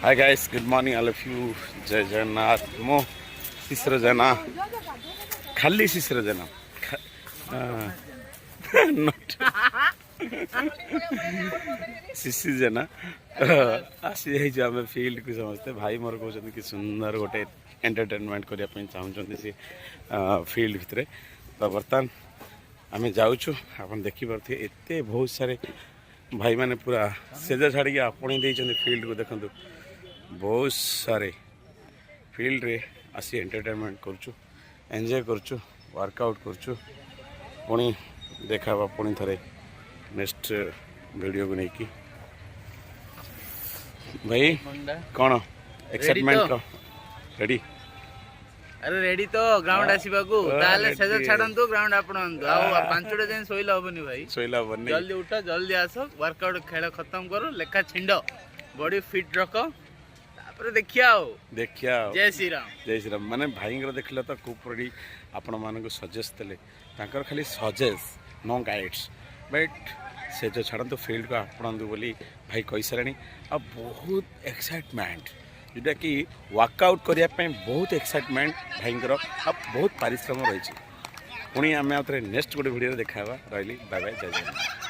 Hi guys, good morning all of you. जय जगन्नाथ। मो शिशिर जेना, खाली शिशिर जेना शिशिर जेना आसी जाइए आम फिल्ड को समस्ते। भाई मोर कहते कि सुंदर गोटे एंटरटेनमेंट करने चाहते सी फिल्ड भितर। तो बर्तमान आम जाऊँ आप देखिपे एत बहुत सारे भाई मैंने पूरा सेजा छाड़ी आपणी फील्ड को देखु। बहुत सारे फील्ड रे आसी एंटरटेनमेंट करुचु, एंजॉय करुचु, वर्कआउट करुचु। पुणी देखा पुणी थे नेक्स्ट वीडियो को लेकिन भाई कौन एक्साइटमेंट रेडी? अरे रेडी तो ग्राउंड आसीबा को ताले सेजा छाडंतु ग्राउंड आपण आंतु आ पांचटा दिन सोइला होबनी भाई, सोइला होबनी। जल्दी उठो, जल्दी आसो, वर्कआउट खेल खत्म करो, लेखा छिंडो, बॉडी फिट रखो, तापर देखिया जय श्री राम। जय श्री राम। माने भाई देखले तो खूब आपण मानको सजेस्ट देले, ताकर खाली सजेस्ट नो गाइड्स, बट से जो छाड़ू फील्ड को आपणु बोली भाई कही सारे। आ बहुत एक्साइटमेंट जोटा कि वर्कआउट करने बहुत एक्साइटमेंट भाई बहुत परिश्रम रही। पुणी आम आउ थे नेक्स्ट गोटे वीडियो देखा रही। बाय बाय, जय जय।